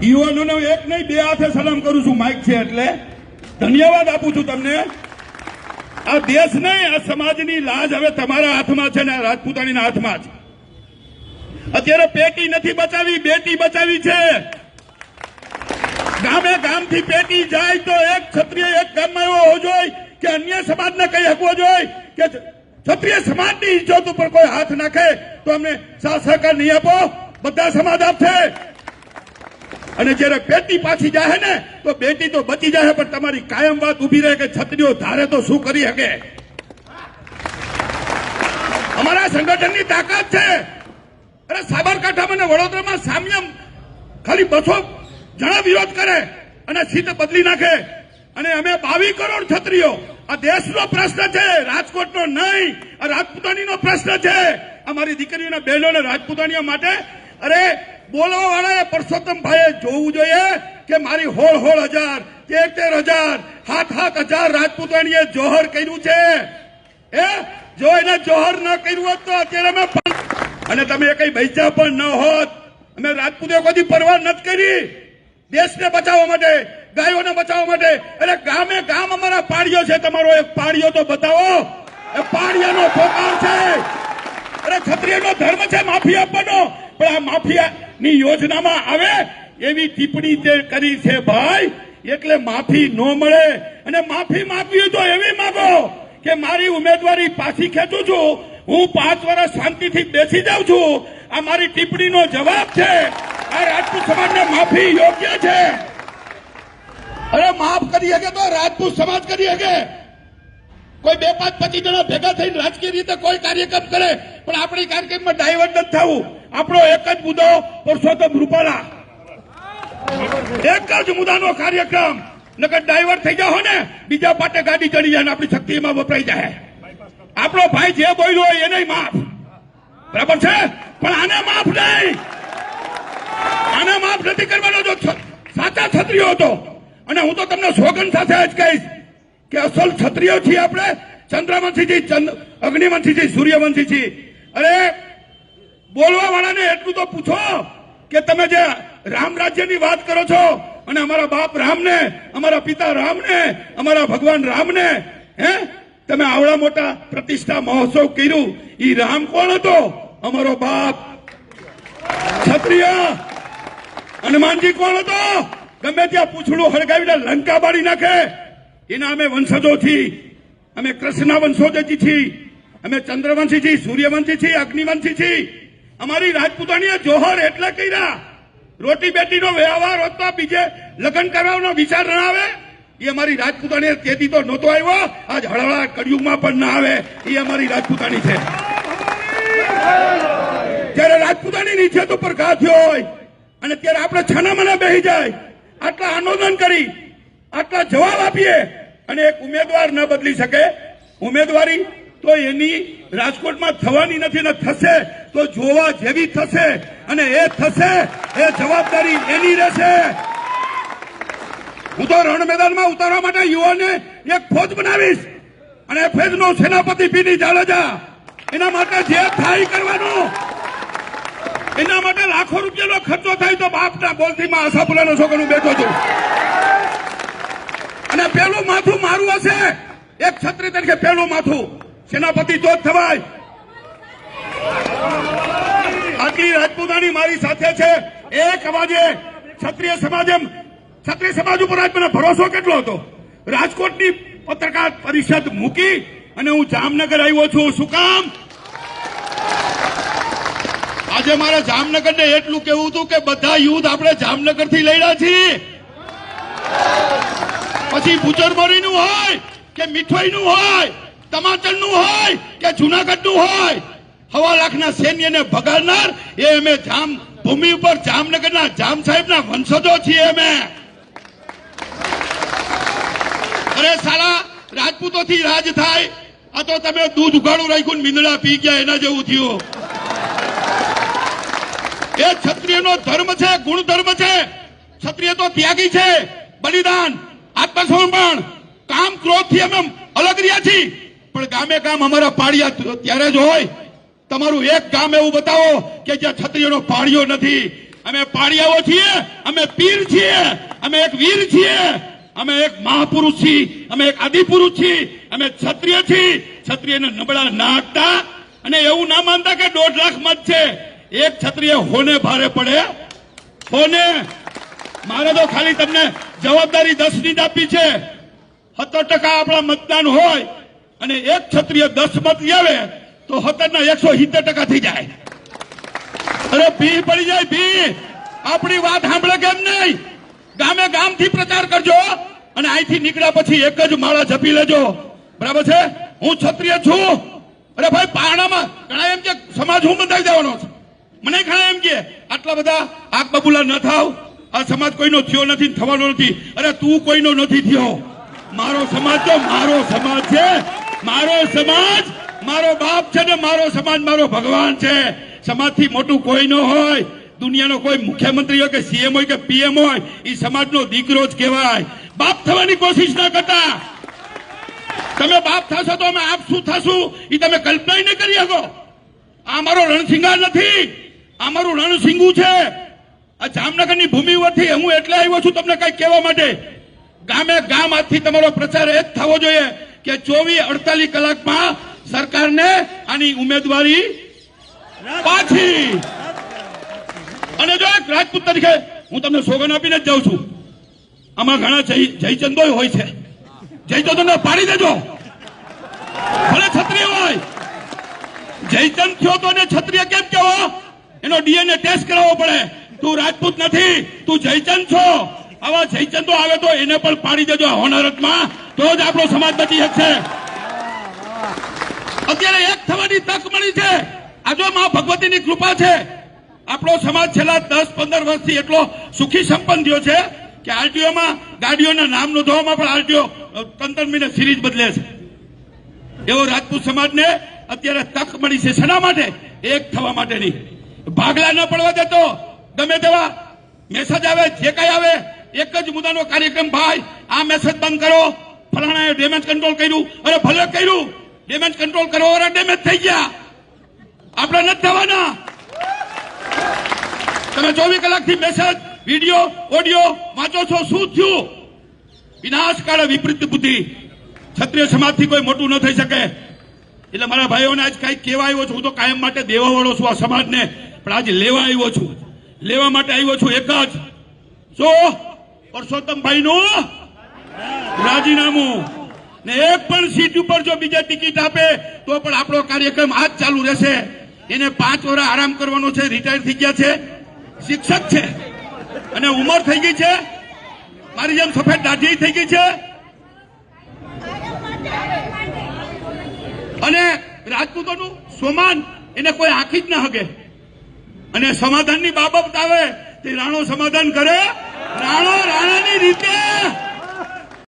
યુવાનોને એક નહીં બે હાથે સલામ કરું છું, માઇક છે એટલે ધન્યવાદ આપું છું તમને. આ દેશ નહીં, આ સમાજની લાજ હવે તમારા હાથમાં છે ને રાજપૂતાણીના હાથમાં છે. અત્યારે પેટી નથી બચાવી, બેટી બચાવી છે. ગામે ગામથી પેટી જાય તો એક ક્ષત્રિય એક ગામમાં એવો હોવો જોઈએ કે અન્ય સમાજને કઈ હકવો જોઈએ કે ક્ષત્રિય સમાજની ઇજ્જત ઉપર કોઈ હાથ નાખે તો અમને સાથ સહકાર નહીં આપો, બધા સમાજ આપશે. અને જયારે પેટી પાછી જાય ને તો બેટી તો બચી જાય, પણ તમારી કાયમ વાત ઉભી રહે કે ક્ષત્રિયો ધારે તો શું કરી શકે. અમારા સંગઠનની તાકાત છે. અરે સાબરકાંઠામાં ને વડોદરામાં સામ્યમ ખાલી 200 જણા વિરોધ કરે અને સીટ બદલી નાખે. અને અમે 22 કરોડ ક્ષત્રિયો. આ દેશનો પ્રશ્ન છે, રાજકોટનો નહીં. આ રાજપૂતાણીનો પ્રશ્ન છે. અમારી દીકરીઓના બહેનોને રાજપૂતાણીઓ માટે અરે બોલવા વાળા પરસોત્તમભાઈએ જોવું જોઈએ કે મારી 16,000 13,000 7,000 રાજપૂતાણીએ જોહર કર્યું છે. જો એને જોહર ન કર્યું હોત તો અત્યારે અમે અને તમે કઈ પૈસા પણ ન હોત. અમે રાજપૂતો કોઈ પરવા નથી કરી દેશને બચાવવા માટે, ગાયોને બચાવવા માટે. એટલે ગામે ગામ અમારા પાડીઓ છે. તમારો એક પાડીઓ તો બતાવો. એ પાડિયાનો પોકાર છે. અરે ક્ષત્રિયનો ધર્મ છે માફી આપવાનો, પણ આ માફિયાની યોજનામાં આવે એવી ટિપ્પણી તે કરી છે ભાઈ. એટલે માફી ન મળે. અને માફી માંગવી તો એવી માંગો કે મારી ઉમેદવારી પાછી ખેંચું છું, હું 5 વર્ષ શાંતિથી બેસી જાઉં છું. આ મારી ટિપ્પણીનો જવાબ છે. આ રાજપૂત સમાજને માફી યોગ્ય છે. અરે માફ કરી શકે તો રાજપૂત સમાજ કરી શકે. કોઈ 2, 5, 25 જણા ભેગા થઈને રાજકીય રીતે કોઈ કાર્યક્રમ કરે, પણ આપણી કાર્યક્રમમાં ડાયવર્ટ નથી થવું. આપણો એક જ મુદ્દો પરસોત્તમ રૂપાલા, એક જ મુદ્દાનો કાર્યક્રમ. નકર ડાયવર્ટ થઈ જાઓ ને બીજા પાટે ગાડી ચડી જાય ને આપણી શક્તિમાં વપરાઈ જાય. આપણો ભાઈ જે બોલ્યો હોય એને માફ, બરાબર છે, પણ આને માફ નહીં. આને માફ નથી કરવાનો જો સાચા ક્ષત્રિયો હતો. અને હું તો તમને સોગંદ સાથે જ કહીશ કે અસલ ક્ષત્રિયો છીએ આપણે. ચંદ્રવંશીજી, અગ્નિવંશીજી, સૂર્યવંશીજી. અરે બોલવા વાળાને એટલું તો પૂછો કે તમે જે રામ રાજ્યની વાત કરો છો અને અમારા બાપ રામને, અમારા પિતા રામને, અમારા ભગવાન રામને તમે આવડા મોટા પ્રતિષ્ઠા મહોત્સવ કર્યું. ઈ રામ કોણ હતો? અમારો બાપ ક્ષત્રિય. હનુમાનજી કોણ હતો? ગમે ત્યાં પૂછડું હળગાવીને લંકા બાળી નાખે. એના અમે વંશજો છીએ. અમે કૃષ્ણ વંશોજી છીએ. અમે ચંદ્રવંશી છીએ, સૂર્યવંશી છીએ, અગ્નિવંશી છીએ. અમારી રાજપૂતાણીએ જોહર એટલે કર્યા. રોટી બેટીનો વ્યવહાર હોત તો બીજે લગ્ન કરવાનો વિચાર ના આવે. એ અમારી રાજપૂતાણી તેથી તો નહોતો આવ્યો. આજ હળહળા કળિયુગમાં પણ ના આવે. એ અમારી રાજપૂતાણી છે. જયારે રાજપૂતાણી નીચે તો પ્રઘાત થયો હોય અને ત્યારે આપણે છાનામાના બેસી જાય, આટલા આંદોલન કરી, આટલા જવાબ આપીએ અને એક ઉમેદવાર ન બદલી શકે. ઉમેદવારી તો એની રાજકોટમાં થવાની નથી ને થશે તો જોવા જેવી થશે. અને એ થશે એ જવાબદારી એની રહેશે. હું તો રણ મેદાનમાં ઉતારવા માટે યુવાને એક ફોજ બનાવીશ અને ફોજનો સેનાપતિ પીડી જાડેજા. એના માટે જે થાય કરવાનું. એના માટે લાખો રૂપિયાનો ખર્ચો થાય તો બાપના બોલથી માં આશાપુરાનો છોકરો બેઠો છું. અને પેલું માથું મારું હશે. એક ક્ષત્રિય તરીકે પેલું માથું સેનાપતિ તો જ થવાય. આટલી રાજપૂતાણી મારી સાથે છે. એક અવાજે ક્ષત્રિય સમાજ ઉપર આજ મને ભરોસો કેટલો હતો. રાજકોટની પત્રકાર પરિષદ મૂકી અને હું જામનગર આવ્યો છું. શું કામ? આજે મારે જામનગરને એટલું કહેવું હતું કે બધા યુદ્ધ આપણે જામનગરથી લડ્યા છીએ. પછી બુચરમોરીનું હોય કે મીઠોઈનું હોય, તમાચરનું હોય કે જુનાગઢનું હોય, 1.25 લાખના સૈન્યને ભગાડનાર એ અમે ભૂમિ ઉપર જામનગરના જામ સાહેબના વંશજો છીએ અમે. અરે સાલા રાજપૂતોથી રાજ થાય. આ તો તમે દૂધ ઉગાડું રાખ્યું મીંદડા પી ગયા એના જેવું થયું. એ ક્ષત્રિયનો ધર્મ છે, ગુણધર્મ છે. ક્ષત્રિય તો ત્યાગી છે. બલિદાન, આત્મસમર્પણ, કામ ક્રોધથી અમે અલગ રહ્યા છીએ. પણ ગામે ગામ અમારા પાડિયા ત્યારે જ હોય. તમારું એક ગામ એવું બતાવો કે જ્યાં ક્ષત્રિયનો પાડિયો નથી. અમે પાડિયાઓ છીએ, અમે પીર છીએ, અમે એક વીર છીએ, અમે એક મહાપુરુષ છીએ, અમે એક આદિપુરુષ છીએ, અમે ક્ષત્રિય છીએ. ક્ષત્રિયને નબળા ના આપતા અને એવું ના માનતા કે 1.5 લાખ મત છે. એક ક્ષત્રિય હોને ભારે પડે, હોને. મારે તો ખાલી તમને જવાબદારી 10 ની જ આપી છે. 70% આપણા મતદાન હોય અને એક ક્ષત્રિય 10 મત લાવે તો 70 ના 170% થઈ જાય. અરે ભી પડી જાય, ભી. આપણી વાત સાંભળે કેમ નહીં? ગામે ગામથી પ્રચાર કરજો અને અહીંથી નીકળ્યા પછી એક જ માળા જપી લેજો. બરાબર છે? હું ક્ષત્રિય છું. અરે ભાઈ, પારણામાં ઘણા એમ કે સમાજ હું બંધાઈ દેવાનો છે. મને ઘણા એમ કે આટલા બધા આગ બબુલા ન થાવ, આ સમાજ કોઈનો થયો નથી, થવાનો નથી. અરે તું કોઈનો નથી થયો. મારો સમાજ તો મારો સમાજ છે. મારો સમાજ મારો બાપ છે ને મારો સમાજ મારો ભગવાન છે. સમાજથી મોટું કોઈ ન હોય. દુનિયાનો કોઈ મુખ્યમંત્રી હોય કે સીએમ હોય કે પીએમ હોય, એ સમાજનો દીકરો જ કહેવાય. બાપ થવાની કોશિશ ના કરતા. તમે બાપ થશો તો અમે આપ શું થશું એ તમે કલ્પના નહીં કરી શકો. આ મારો રણસિંગાર નથી, આ મારું રણસિંગું છે. આ જામનગરની ભૂમિ ઉપરથી હું એટલે આવ્યો છું તમને કઈ કહેવા માટે. ગામે ગામ આજથી તમારો પ્રચાર એ જ થવો જોઈએ કે 24-48 કલાકમાં સરકારને આની ઉમેદવારી પાછી. અને જો એક રાજપૂત તરીકે હું તમને સોગન આપીને જ જાઉં છું. આમાં ઘણા જયચંદો હોય છે. જયચંદોને પાડી દેજો, ભલે ક્ષત્રિય હોય. જયચંદ થયો તો ને ક્ષત્રિય કેમ કહેવો? એનો ડીએનએ ટેસ્ટ કરાવવો પડે. તું રાજપૂત નથી, તું જયચંદ છો. આવા જયચંદો આવે તો એને પણ પાડી દેજો હોનારતમાં, તો જ આપણો સમાજ બચી શકશે. અત્યારે એક થવાની તક મળી છે. આ જો મા ભગવતીની કૃપા છે. આપણો સમાજ છેલ્લા 10-15 વર્ષથી એટલો સુખી સંપન્ન થયો છે કે આરટીઓમાં ગાડીઓના નામ નોંધવામાં પણ આરટીઓ 3 મહિને સિરીઝ બદલે છે. એવો રાજપૂત સમાજને અત્યારે તક મળી છે. શેના માટે? એક થવા માટે નહીં. ભાગલા ન પડવા દેતો. ગમે તેવા મેસેજ આવે, જે કઈ આવે, એક જ મુદ્દાનો કાર્યક્રમ. ભાઈ, આ મેસેજ બંધ કરો, ફલાણાએ ડેમેજ કંટ્રોલ કર્યું. અરે ભલે કર્યું, ડેમેજ કંટ્રોલ કરવા ડેમેજ થઈ ગયા. આપણે નથી થવાના. તમે 24 કલાકથી મેસેજ, વિડીયો, ઓડિયો વાંચો છો. શું થયું? વિનાશકાળ વિપરીત બુદ્ધિ. ક્ષત્રિય સમાજથી કોઈ મોટું ન થઈ શકે. એટલે મારા ભાઈઓને આજ કઈ કહેવા આવ્યો છું. હું તો કાયમ માટે દેવા વાળો છું આ સમાજને, પણ આજે લેવા આવ્યો છું. લેવા માટે આવ્યો છું એક જ, જો પરસોત્તમભાઈ નું રાજીનામું. ને એક પણ સીટ ઉપર જો બીજા ટિકિટ આપે તો પણ આપણો કાર્યક્રમ આજ ચાલુ રહેશે. એને 5 વર્ષ આરામ કરવાનો છે. રિટાયર થઈ ગયા છે, શિક્ષક છે અને ઉંમર થઈ ગઈ છે. મારી જેમ સફેદ દાઢી થઈ ગઈ છે. અને રાજપૂતોનું સોમાન એને કોઈ આંખી જ ના હગે. અને સમાધાનની બાબત આવે તે રાણો સમાધાન કરે. રાણો રાણાની રીતે